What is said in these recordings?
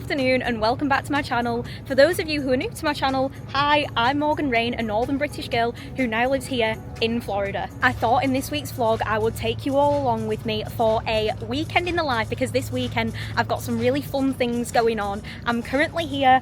afternoon and welcome back to my channel. For those of you who are new to my channel, hi, I'm Morgan Rain, a northern British girl who now lives here in Florida. I thought in this week's vlog I would take you all along with me for a weekend in the life, because this weekend I've got some really fun things going on. I'm currently here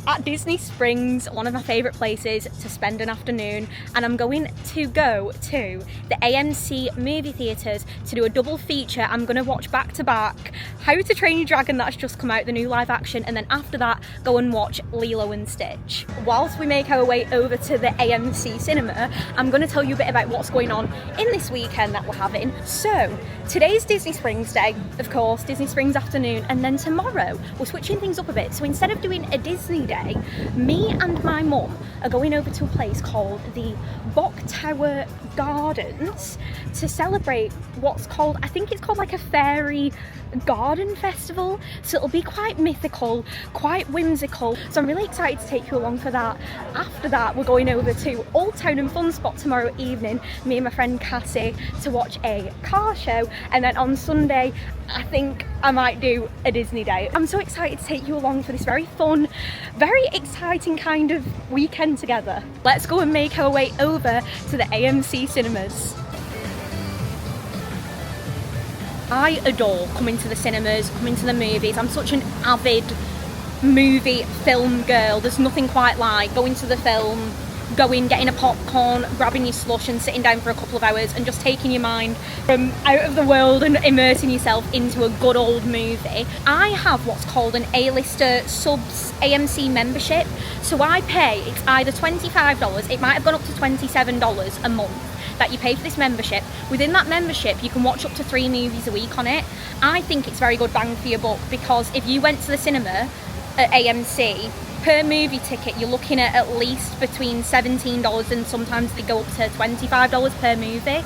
at Disney Springs, one of my favourite places to spend an afternoon, and I'm going to go to the AMC movie theatres to do a double feature. I'm going to watch back to back How to Train Your Dragon, that's just come out, the new live action, and then after that go and watch Lilo and Stitch. Whilst we make our way over to the AMC cinema, I'm going to tell you a bit about what's going on in this weekend that we're having. So today's Disney Springs day, of course, Disney Springs afternoon, and then tomorrow we're switching things up a bit. So instead of doing a Disney day, me and my mum are going over to a place called the Bok Tower Gardens to celebrate what's called, I think it's called like a fairy garden festival. So it'll be quite mythical, quite whimsical. So I'm really excited to take you along for that. After that, we're going over to Old Town and Fun Spot tomorrow evening, me and my friend Cassie, to watch a car show. And then on Sunday, I think I might do a Disney day. I'm so excited to take you along for this very fun, very exciting kind of weekend together. Let's go and make our way over to the AMC cinemas. I adore coming to the cinemas, coming to the movies. I'm such an avid movie film girl. There's nothing quite like going to the film, going, getting a popcorn, grabbing your slush and sitting down for a couple of hours and just taking your mind from out of the world and immersing yourself into a good old movie. I have what's called an A-lister subs AMC membership. So I pay, it's either $25, it might have gone up to $27 a month that you pay for this membership. Within that membership, you can watch up to 3 movies a week on it. I think it's very good bang for your buck, because if you went to the cinema at AMC, per movie ticket, you're looking at least between $17 and sometimes they go up to $25 per movie.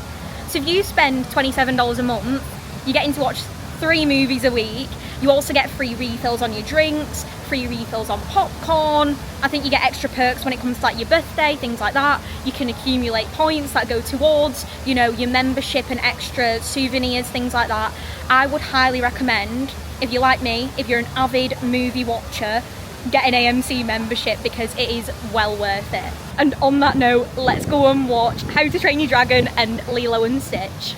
So if you spend $27 a month, you're getting to watch 3 movies a week. You also get free refills on your drinks, free refills on popcorn. I think you get extra perks when it comes to like your birthday, things like that. You can accumulate points that go towards, you know, your membership and extra souvenirs, things like that. I would highly recommend, if you're like me, if you're an avid movie watcher, get an AMC membership, because it is well worth it. And on that note, let's go and watch How to Train Your Dragon and Lilo and Stitch.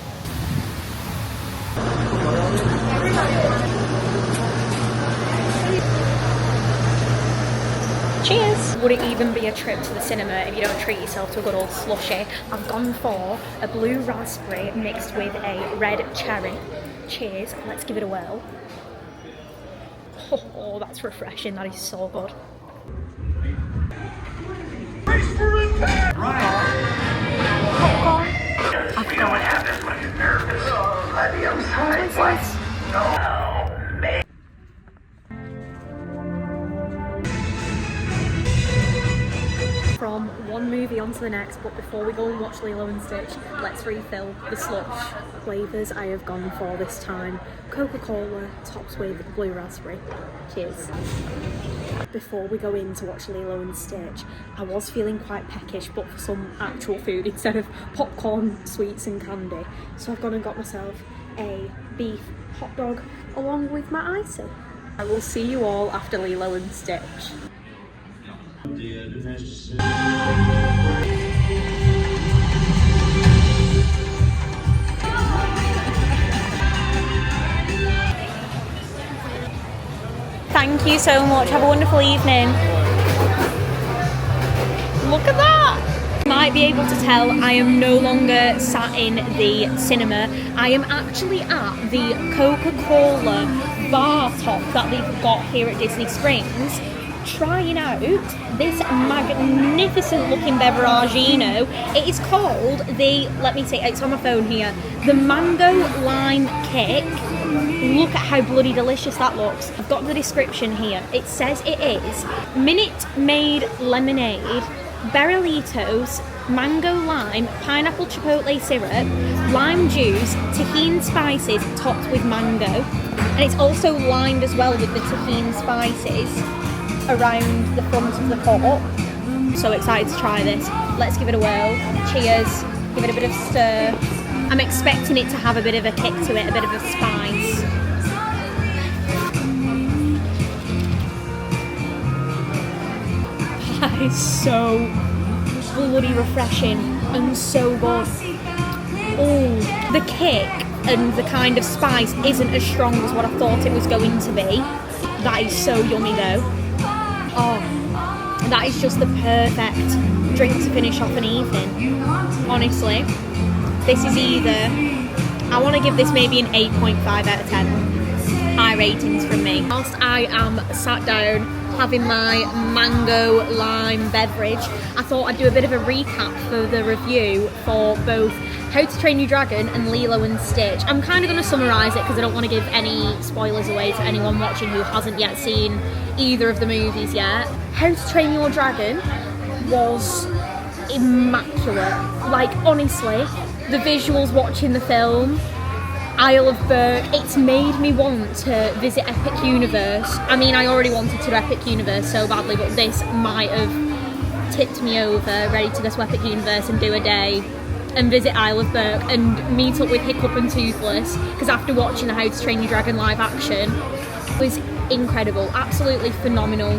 Cheers! Would it even be a trip to the cinema if you don't treat yourself to a good old slushie? I've gone for a blue raspberry mixed with a red cherry. Cheers, let's give it a whirl. Oh, that's refreshing, that is so good. Popcorn. We know what happens when you're nervous. On the outside, what? No, man. From one movie onto the next, but before we go and watch Lilo and Stitch, let's refill the slush. Flavours I have gone for this time: Coca-Cola topped with blue raspberry. Cheers. Before we go in to watch Lilo and Stitch, I was feeling quite peckish, but for some actual food instead of popcorn, sweets and candy. So I've gone and got myself a beef hot dog along with my icy. I will see you all after Lilo and Stitch. Thank you so much. Have a wonderful evening. Look at that! You might be able to tell I am no longer sat in the cinema. I am actually at the Coca-Cola bar top that they've got here at Disney Springs, trying out this magnificent looking beveragino. It is called the, let me see, it's on my phone here, the Mango Lime Kick. Look at how bloody delicious that looks. I've got the description here. It says it is Minute Maid Lemonade, Berrilitos, mango lime, pineapple chipotle syrup, lime juice, tahini spices topped with mango. And it's also lined as well with the tahini spices around the front of the cup. So excited to try this. Let's give it a whirl. Cheers. Give it a bit of stir. I'm expecting it to have a bit of a kick to it, a bit of a spice. That is so bloody refreshing and so good. Oh, the kick and the kind of spice isn't as strong as what I thought it was going to be. That is so yummy though. Oh, that is just the perfect drink to finish off an evening. Honestly, this is either, I want to give this maybe an 8.5 out of 10. High ratings from me. Whilst I am sat down having my mango lime beverage, I thought I'd do a bit of a recap for the review for both How to Train Your Dragon and Lilo and Stitch. I'm kind of going to summarise it because I don't want to give any spoilers away to anyone watching who hasn't yet seen either of the movies yet. How to Train Your Dragon was immaculate. Like, honestly, the visuals watching the film, Isle of Berk, it's made me want to visit Epic Universe. I mean, I already wanted to do Epic Universe so badly, but this might have tipped me over, ready to go to Epic Universe and do a day and visit Isle of Berk and meet up with Hiccup and Toothless, because after watching the How to Train Your Dragon live action, it was incredible, absolutely phenomenal.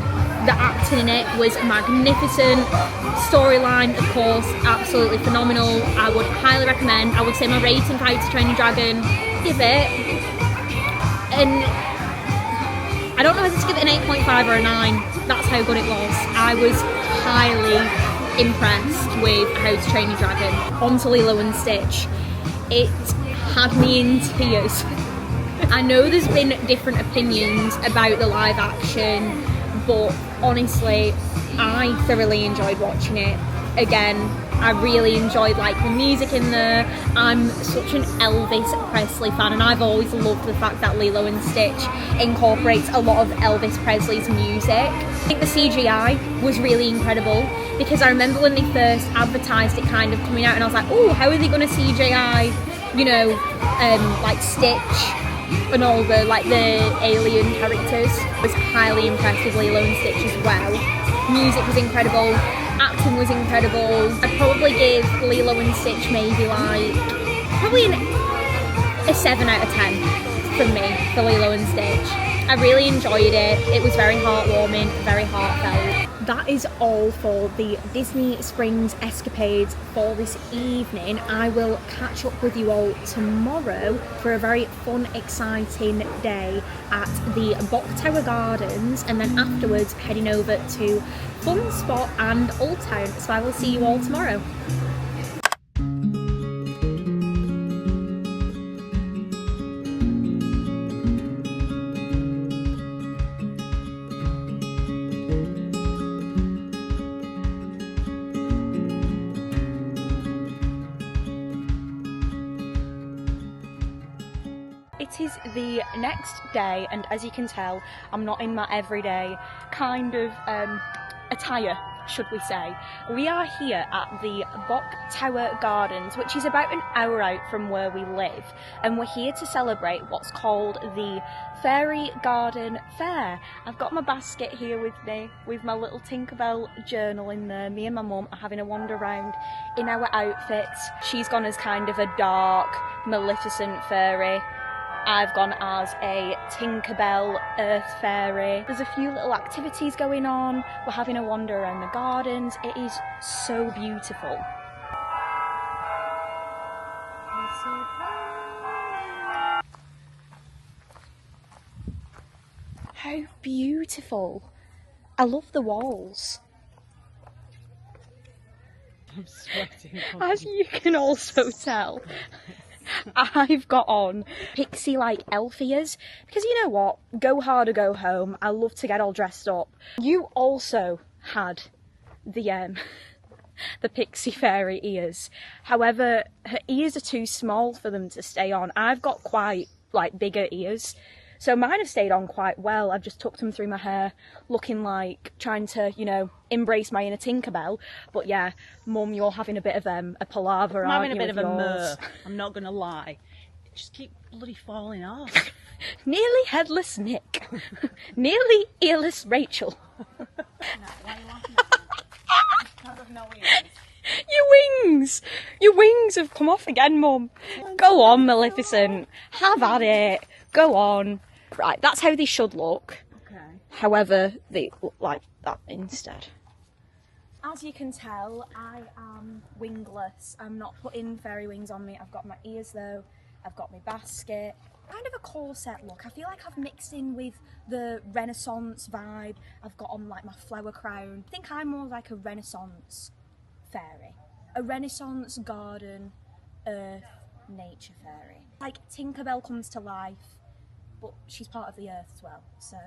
The acting in it was magnificent. Storyline, of course, absolutely phenomenal. I would highly recommend. I would say my rating for How to Train Your Dragon, give it, and I don't know whether to give it an 8.5 or a 9. That's how good it was. I was highly impressed with How to Train Your Dragon. On to Lilo and Stitch. It had me in tears. I know there's been different opinions about the live action, but honestly, I thoroughly enjoyed watching it. Again, I really enjoyed like the music in there. I'm such an Elvis Presley fan, and I've always loved the fact that Lilo and Stitch incorporates a lot of Elvis Presley's music. I think the CGI was really incredible, because I remember when they first advertised it kind of coming out, and I was like, oh, how are they going to CGI, you know, like Stitch and all the like the alien characters. I was highly impressed with Lilo and Stitch as well. Music was incredible, acting was incredible. I'd probably give Lilo and Stitch maybe like probably a 7 out of 10 from me for Lilo and Stitch. I really enjoyed it. It was very heartwarming, very heartfelt. That is all for the Disney Springs escapades for this evening. I will catch up with you all tomorrow for a very fun, exciting day at the Bok Tower Gardens, and then afterwards heading over to Fun Spot and Old Town. So I will see you all tomorrow. It is the next day, and as you can tell, I'm not in my everyday kind of attire, should we say. We are here at the Bok Tower Gardens, which is about an hour out from where we live, and we're here to celebrate what's called the Fairy Garden Fair. I've got my basket here with me, with my little Tinkerbell journal in there. Me and my mum are having a wander around in our outfits. She's gone as kind of a dark, Maleficent fairy. I've gone as a Tinkerbell Earth Fairy. There's a few little activities going on. We're having a wander around the gardens. It is so beautiful. How beautiful. I love the walls. I'm sweating. As you can also tell, I've got on pixie-like elf ears, because you know what, go hard or go home, I love to get all dressed up. You also had the pixie fairy ears, however her ears are too small for them to stay on. I've got quite like bigger ears, so mine have stayed on quite well. I've just tucked them through my hair, looking like trying to, you know, embrace my inner Tinkerbell. But yeah, Mum, you're having a bit of a palaver, I'm aren't having you? a bit of a yours? mur. I'm not gonna lie. It just keep bloody falling off. Nearly headless Nick. Nearly earless Rachel. Your wings have come off again, Mum. Go on, Maleficent. Have at it. Go on. Right, that's how they should look. Okay. However, they look like that instead. As you can tell, I am wingless. I'm not putting fairy wings on me. I've got my ears though, I've got my basket. Kind of a corset look. I feel like I've mixed in with the Renaissance vibe. I've got on like my flower crown. I think I'm more like a Renaissance fairy. A Renaissance garden, earth, nature fairy. Like Tinkerbell comes to life, but she's part of the earth as well, so.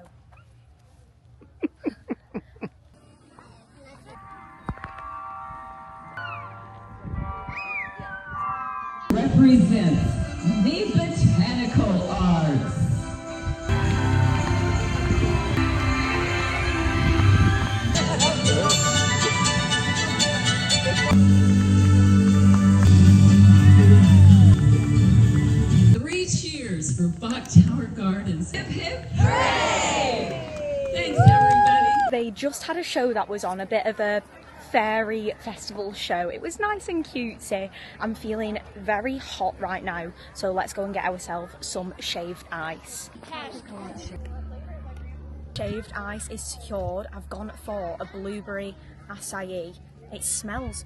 Represents the botanical arts. Three cheers for Bok Tower Gardens. Hip hip hooray! Thanks everybody. They just had a show that was on, a bit of a fairy festival show. It was nice and cutesy. I'm feeling very hot right now, so let's go and get ourselves some shaved ice. Shaved ice is secured. I've gone for a blueberry acai. That smells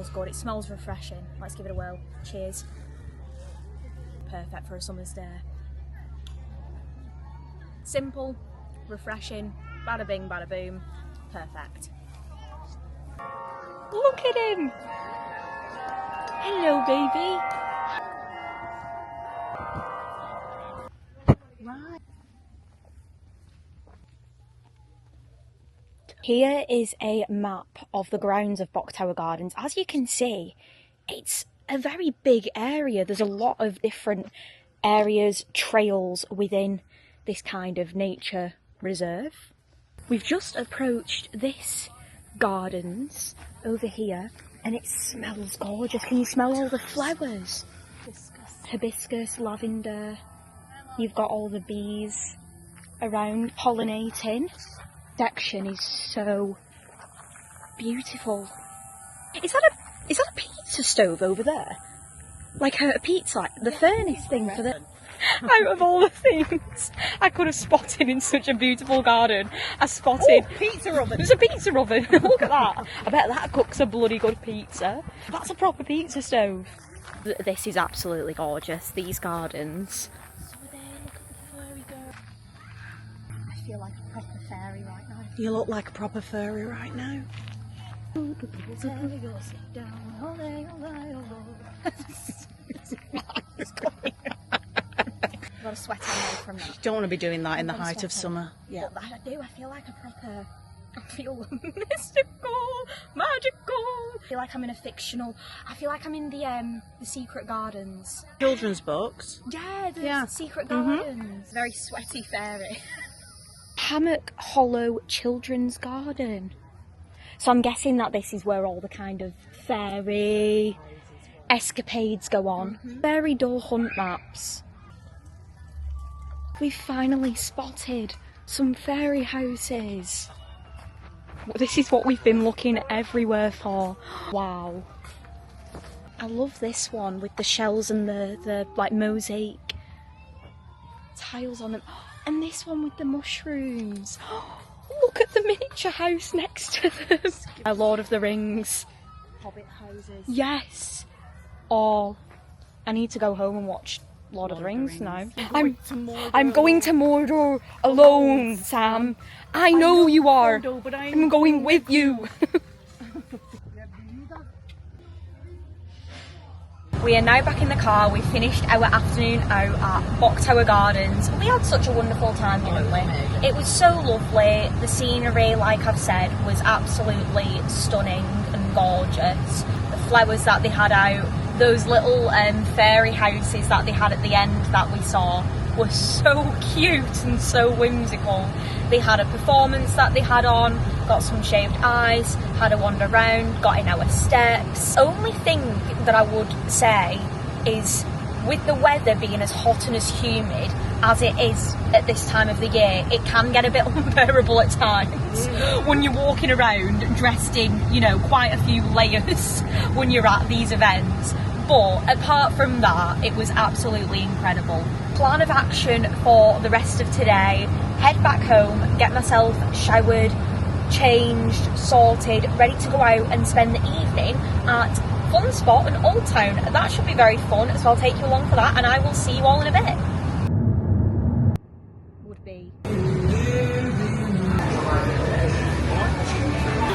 good. It smells refreshing. Let's give it a whirl. Cheers. Perfect for a summer's day. Simple, refreshing, bada bing, bada boom. Perfect. Look at him! Hello, baby! Right. Here is a map of the grounds of Bok Tower Gardens. As you can see, it's a very big area. There's a lot of different areas, trails within this kind of nature reserve. We've just approached this gardens over here and it smells gorgeous. Can you smell all the flowers? Hibiscus, lavender. You've got all the bees around pollinating. Section is so beautiful. Is that a pizza stove over there? Like a pizza, like the furnace thing for the... Out of all the things I could have spotted in such a beautiful garden, I spotted... Oh, pizza oven! There's a pizza oven! Look at that! I bet that cooks a bloody good pizza. That's a proper pizza stove. This is absolutely gorgeous, these gardens. So there, look at the fairy girl. I feel like a proper fairy right now. You look like a proper fairy right now. I've got a sweat on me from that. Don't want to be doing that in the height of summer. Yeah, but I do. I feel like a proper. I feel mystical, magical. I feel like I'm in a fictional. I feel like I'm in the Secret Gardens. Children's books. Yeah, the Yeah. Secret Gardens. Very sweaty fairy. Hammock Hollow Children's Garden. So I'm guessing that this is where all the kind of fairy escapades go on. Fairy door hunt maps. We've finally spotted some fairy houses. This is what we've been looking everywhere for. Wow. I love this one with the shells and the like mosaic tiles on them. And this one with the mushrooms. Look at the miniature house next to them. Lord of the Rings. Hobbit houses. Yes. Oh, I need to go home and watch Lord of the Rings now. I'm going to Mordor alone, Sam. I know you are. But I'm going with you. We are now back in the car. We finished our afternoon out at Bok Tower Gardens. We had such a wonderful time, didn't we? It was so lovely. The scenery, like I've said, was absolutely stunning and gorgeous. The flowers that they had out, those little fairy houses that they had at the end that we saw were so cute and so whimsical. They had a performance that they had on, got some shaved ice, had a wander around, got in our steps. Only thing that I would say is, with the weather being as hot and as humid as it is at this time of the year, it can get a bit unbearable at times when you're walking around dressed in, you know, quite a few layers when you're at these events. But apart from that, it was absolutely incredible. Plan of action for the rest of today: head back home, get myself showered, changed, sorted, ready to go out and spend the evening at Fun Spot and Old Town. That should be very fun, so I'll take you along for that, and I will see you all in a bit. Would be.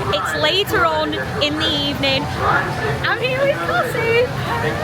It's later on in the evening. I'm here with Cassie,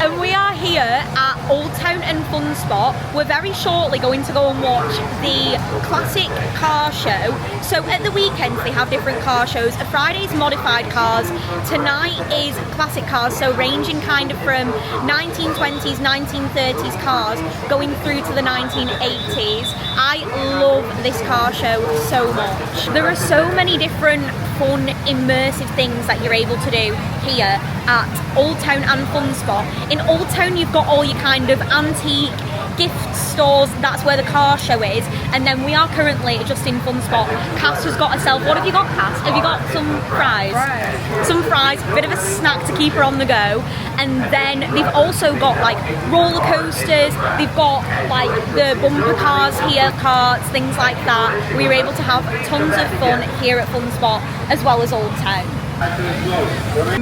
and we are here at Old Town and Fun Spot. We're very shortly going to go and watch the classic car show. So at the weekends they have different car shows. Friday's modified cars, tonight is classic cars, so ranging kind of from 1920s, 1930s cars going through to the 1980s. I love this car show so much. There are so many different fun, immersive things that you're able to do here at Old Town and Fun Spot. In Old Town you've got all your kind of antique gift stores, that's where the car show is, and then we are currently just in Fun Spot. Cass has got herself, what have you got, Cass? Have you got some fries? Some fries, bit of a snack to keep her on the go. And then they've also got like roller coasters, they've got like the bumper cars here, carts, things like that. We were able to have tons of fun here at Fun Spot as well as Old Town.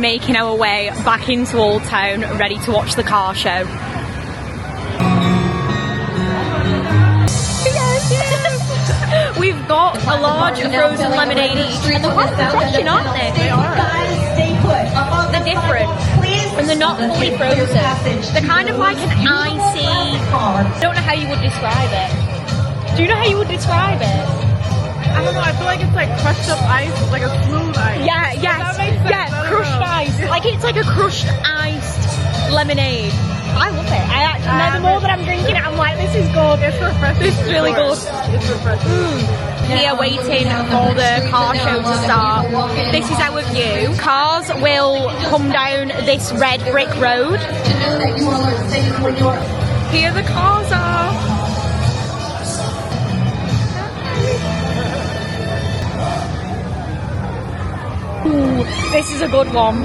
Making our way back into Old Town, ready to watch the car show. We've got a large frozen lemonade each, and they're quite refreshing, aren't they? They are. They're different, and they're not fully frozen. They're kind of like an icy. I don't know how you would describe it. Do you know how you would describe it? I don't know, I feel like it's like crushed up ice, like a smooth ice. Yeah, yes, yeah, crushed ice. Like it's like a crushed iced lemonade. I love it. I actually, the more that I'm drinking it, I'm like, this is good. It's refreshing. This is really good. It's refreshing. Here waiting for the car show to start. This is our view. Cars will come down this red brick road. Here the cars are. Ooh, this is a good one.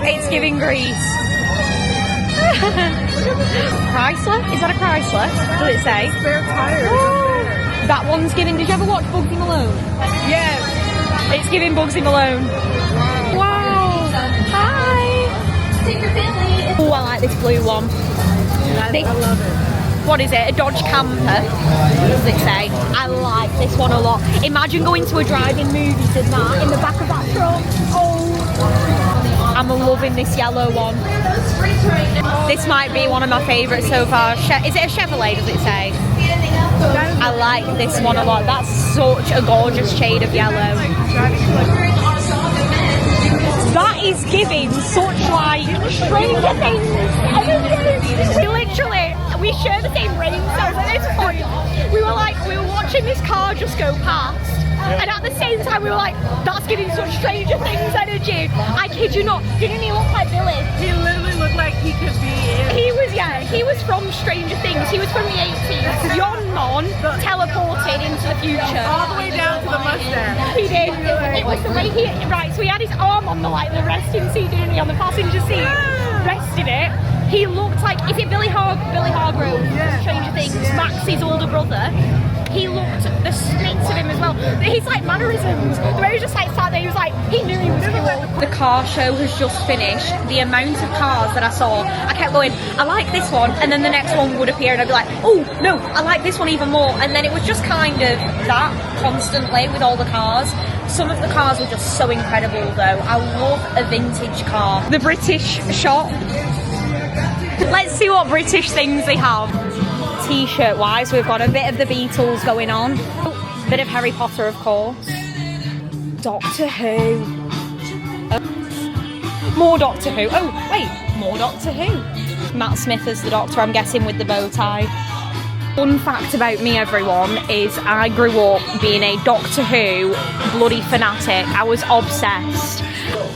It's giving Grease. Chrysler? Is that a Chrysler? Does it say? Spare tires. That one's giving. Did you ever watch Bugsy Malone? Yes. It's giving Bugsy Malone. Wow. Hi. Oh, I like this blue one. I love it. What is it? A Dodge Camper? Does it say? I like this one a lot. Imagine going to a drive-in movie to that in the back of that truck. Oh. I'm loving this yellow one. This might be one of my favourites so far. Is it a Chevrolet, does it say? I like this one a lot. That's such a gorgeous shade of yellow. That is giving such like Stranger Things. We share the same brain cells at this point. We were watching this car just go past. And at the same time we were like, that's giving such Stranger Things energy. I kid you not, didn't he look like Billy? He literally looked like he could be in. He was from Stranger Things. He was from the 80s. Yon Mon teleported into the future. All the way down to the mustache. He did. It was the way so he had his arm on the resting seat, didn't he, on the passenger seat? Rested it. He looked like, is it Billy Hargrove? Yeah. Stranger Things, Max's older brother. He looked the splits of him as well. His like mannerisms, the way he was just like sat there, he was like, he knew he was cool. The car show has just finished. The amount of cars that I saw, I kept going, I like this one, and then the next one would appear and I'd be like, oh no, I like this one even more. And then it was just kind of that constantly with all the cars. Some of the cars were just so incredible though. I love a vintage car. The British shop. Let's see what British things they have. T-shirt wise, we've got a bit of the Beatles going on. Bit of Harry Potter, of course. Doctor Who. More Doctor Who. Oh, wait, more Doctor Who. Matt Smith as the Doctor, I'm guessing, with the bow tie. Fun fact about me, everyone, is I grew up being a Doctor Who bloody fanatic. I was obsessed.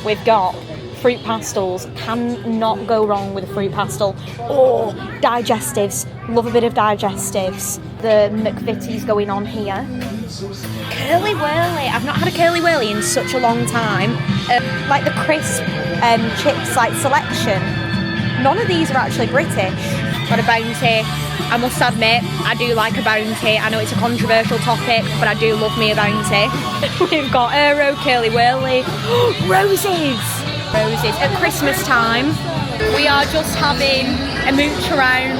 We've got fruit pastels. Cannot go wrong with a fruit pastel. Oh, digestives. Love a bit of digestives. The McVitie's going on here. Curly Whirly. I've not had a Curly Whirly in such a long time. Like the crisp chips like selection. None of these are actually British. got a bounty. I must admit, I do like a bounty. I know it's a controversial topic, but I do love me a bounty. We've got Euro, Curly Whirly, roses! Roses. At Christmas time, we are just having a mooch around.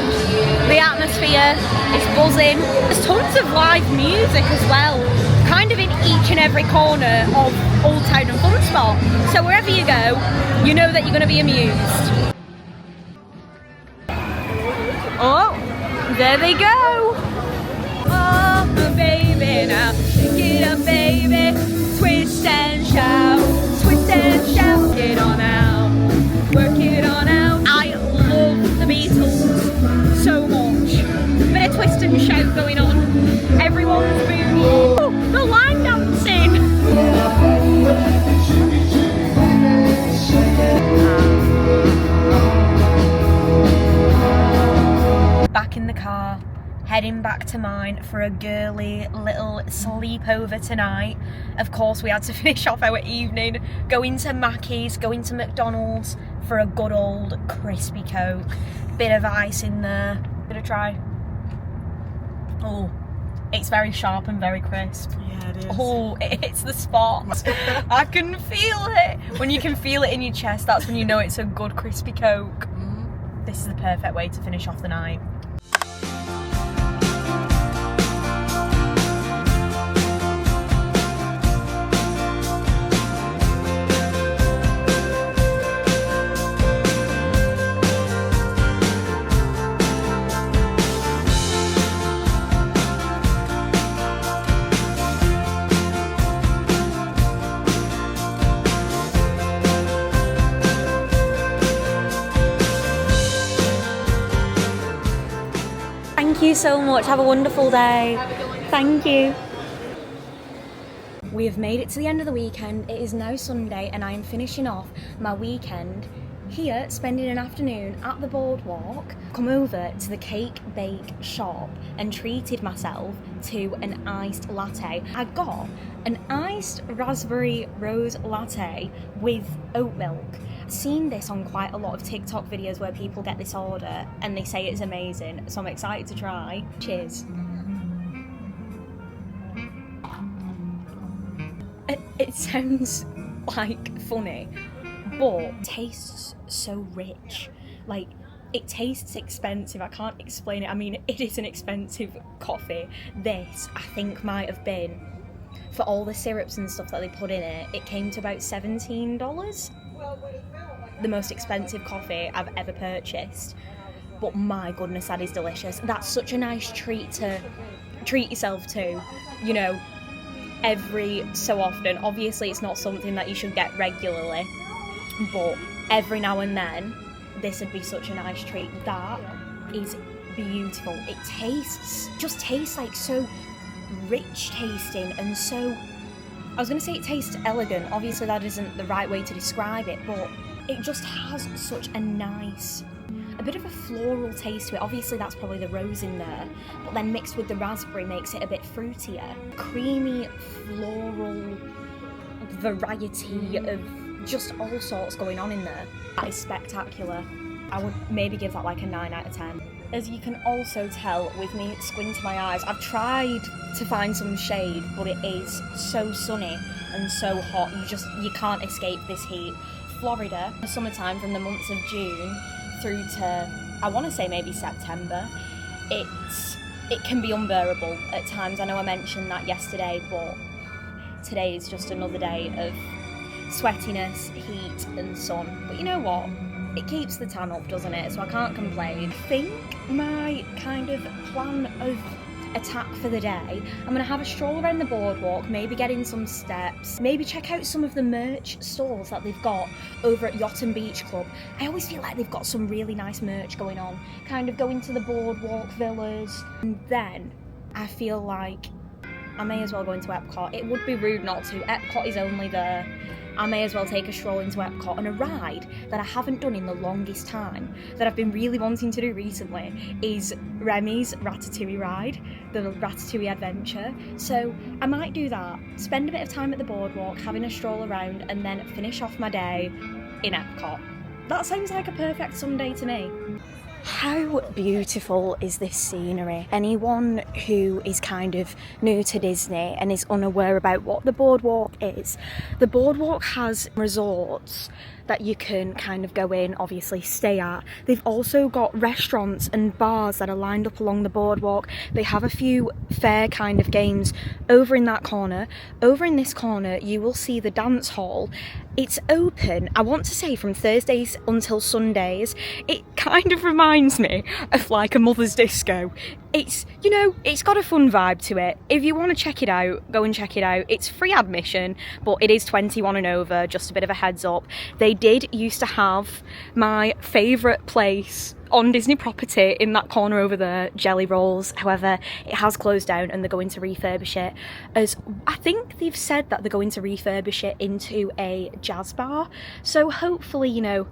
The atmosphere is buzzing. There's tons of live music as well, kind of in each and every corner of Old Town and Fun Spot. So wherever you go, you know that you're going to be amused. Oh, there they go. Oh, baby, now shake it up, baby. Twist and shout, get on out, work it on out. I love the Beatles so much. Bit of twist and shout going on. Everyone's moving. Oh, the line dancing. Back in the car, heading back to mine for a girly little sleepover tonight. Of course, we had to finish off our evening going to Mackey's, going to McDonald's for a good old crispy Coke. Bit of ice in there. Gonna try. Oh, it's very sharp and very crisp. Yeah, it is. Oh, it hits the spot. I can feel it. When you can feel it in your chest, that's when you know it's a good crispy Coke. This is the perfect way to finish off the night. Thank you so much. Have a wonderful day. Thank you. We have made it to the end of the weekend. It is now Sunday and I am finishing off my weekend here, spending an afternoon at the boardwalk. Come over to the cake bake shop and treated myself to an iced latte. I got an iced raspberry rose latte with oat milk. Seen this on quite a lot of TikTok videos where people get this order and they say it's amazing, so I'm excited to try. Cheers. It sounds like funny, but tastes so rich. Like, it tastes expensive. I can't explain it. I mean, it is an expensive coffee. This, I think, might have been, for all the syrups and stuff that they put in it, it came to about $17. The most expensive coffee I've ever purchased, but my goodness, that is delicious. That's such a nice treat to treat yourself to, you know, every so often. Obviously it's not something that you should get regularly, but every now and then this would be such a nice treat. That is beautiful. It just tastes like so rich tasting and so, I was going to say it tastes elegant. Obviously that isn't the right way to describe it, but it just has such a nice, a bit of a floral taste to it. Obviously that's probably the rose in there, but then mixed with the raspberry makes it a bit fruitier. Creamy, floral variety of just all sorts going on in there. That is spectacular. I would maybe give that like a 9 out of 10. As you can also tell with me squinting my eyes, I've tried to find some shade, but it is so sunny and so hot. You can't escape this heat. Florida, the summertime from the months of June through to, I want to say maybe September, it can be unbearable at times. I know I mentioned that yesterday, but today is just another day of sweatiness, heat and sun. But you know what? It keeps the tan up, doesn't it? So I can't complain. I think my kind of plan of attack for the day, I'm going to have a stroll around the boardwalk, maybe get in some steps, maybe check out some of the merch stalls that they've got over at Yacht and Beach Club. I always feel like they've got some really nice merch going on. Kind of go into the boardwalk villas, and then I feel like I may as well go into Epcot. It would be rude not to. Epcot is only there. I may as well take a stroll into Epcot, and a ride that I haven't done in the longest time, that I've been really wanting to do recently, is Remy's Ratatouille ride, the Ratatouille adventure. So I might do that, spend a bit of time at the boardwalk, having a stroll around, and then finish off my day in Epcot. That sounds like a perfect Sunday to me. How beautiful is this scenery? Anyone who is kind of new to Disney and is unaware about what the boardwalk is, the boardwalk has resorts that you can kind of go in, obviously stay at. They've also got restaurants and bars that are lined up along the boardwalk. They have a few fair kind of games over in that corner. Over in this corner you will see the dance hall. It's open, I want to say, from Thursdays until Sundays. It kind of reminds me of like a mother's disco. It's, you know, it's got a fun vibe to it. If you want to check it out, go and check it out. It's free admission, but it is 21 and over, just a bit of a heads up. They did used to have my favourite place on Disney property in that corner over there, Jelly Rolls. However, it has closed down and they're going to refurbish it, as I think they've said that they're going to refurbish it into a jazz bar. So hopefully, you know,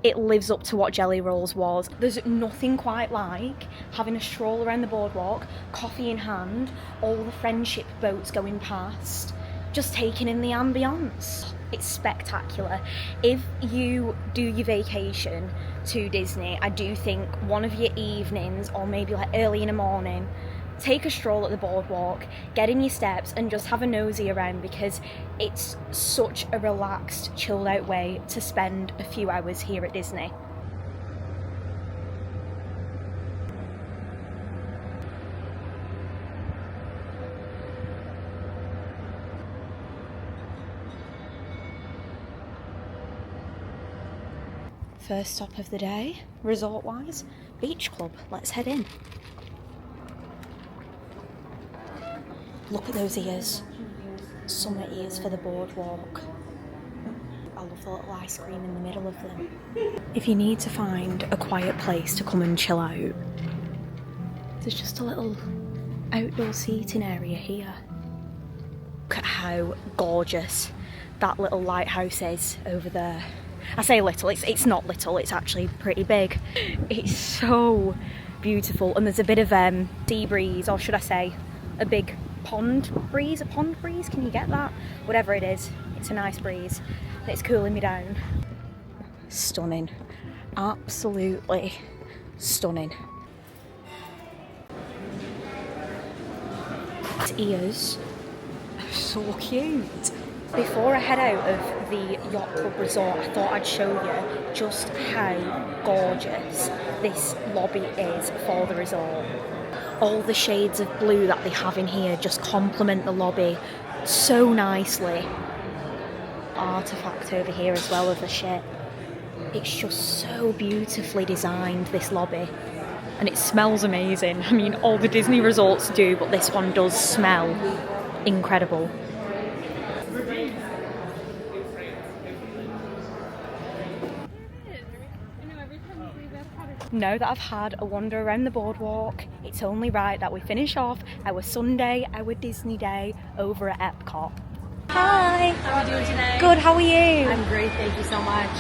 it lives up to what Jelly Rolls was. There's nothing quite like having a stroll around the boardwalk, coffee in hand, all the friendship boats going past, just taking in the ambience. It's spectacular. If you do your vacation to Disney, I do think one of your evenings, or maybe like early in the morning, take a stroll at the boardwalk, get in your steps and just have a nosy around, because it's such a relaxed, chilled out way to spend a few hours here at Disney. First stop of the day, resort-wise, Beach Club. Let's head in. Look at those ears. Summer ears for the boardwalk. I love the little ice cream in the middle of them. If you need to find a quiet place to come and chill out, there's just a little outdoor seating area here. Look at how gorgeous that little lighthouse is over there. I say little, it's not little, it's actually pretty big. It's so beautiful, and there's a bit of sea breeze, or should I say a big pond breeze, can you get that? Whatever it is, it's a nice breeze, it's cooling me down. Stunning, absolutely stunning. Its ears are so cute. Before I head out of the Yacht Club Resort, I thought I'd show you just how gorgeous this lobby is for the resort. All the shades of blue that they have in here just complement the lobby so nicely. Artifact over here as well of the ship. It's just so beautifully designed, this lobby. And it smells amazing. I mean, all the Disney resorts do, but this one does smell incredible. Now that I've had a wander around the boardwalk, it's only right that we finish off our Sunday, our Disney day over at Epcot. Hi! How are you doing today? Good, how are you? I'm great, thank you so much.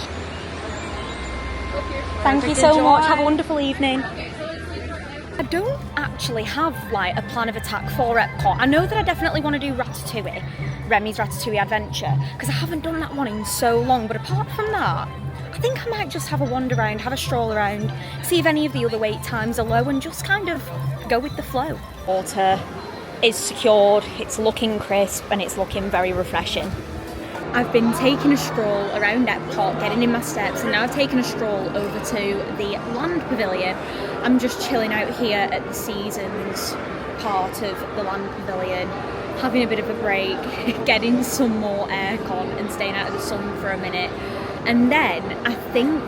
Thank you so much, have a wonderful evening. I don't actually have like a plan of attack for Epcot. I know that I definitely want to do Ratatouille, Remy's Ratatouille Adventure, because I haven't done that one in so long, but apart from that, I think I might just have a wander around, have a stroll around, see if any of the other wait times are low, and just kind of go with the flow. Water is secured, it's looking crisp, and it's looking very refreshing. I've been taking a stroll around Epcot, getting in my steps, and now I've taken a stroll over to the Land Pavilion. I'm just chilling out here at the Seasons part of the Land Pavilion, having a bit of a break, getting some more aircon and staying out of the sun for a minute. And then I think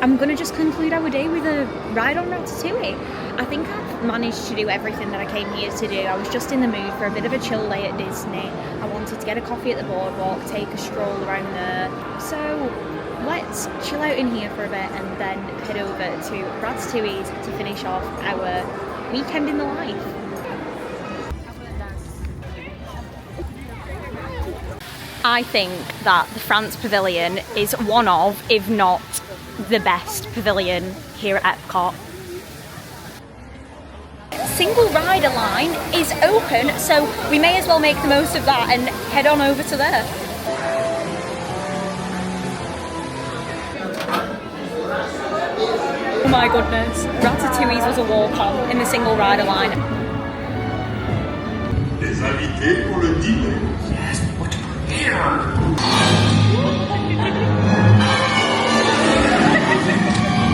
I'm going to just conclude our day with a ride on Ratatouille. I think I've managed to do everything that I came here to do. I was just in the mood for a bit of a chill day at Disney. I wanted to get a coffee at the boardwalk, take a stroll around there. So let's chill out in here for a bit and then head over to Ratatouille's to finish off our weekend in the life. I think that the France Pavilion is one of, if not the best pavilion here at Epcot. Single rider line is open, so we may as well make the most of that and head on over to there. my goodness. Ratatouille's was a walk-on in the single rider line. Les invités pour le dîner. Yes, what here?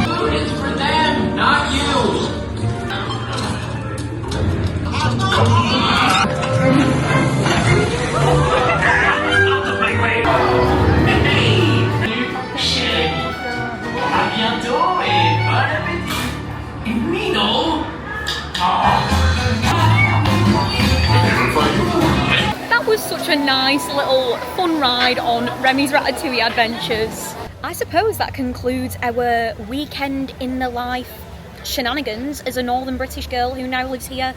Food is for them, not you. À bientôt et bon appétit. Mino. That was such a nice little fun ride on Remy's Ratatouille Adventures. I suppose that concludes our weekend in the life shenanigans as a Northern British girl who now lives here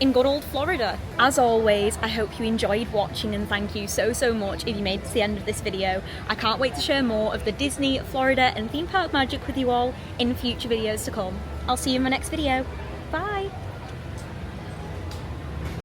in good old Florida. As always, I hope you enjoyed watching, and thank you so much if you made it to the end of this video. I can't wait to share more of the Disney, Florida and theme park magic with you all in future videos to come. I'll see you in my next video. Bye!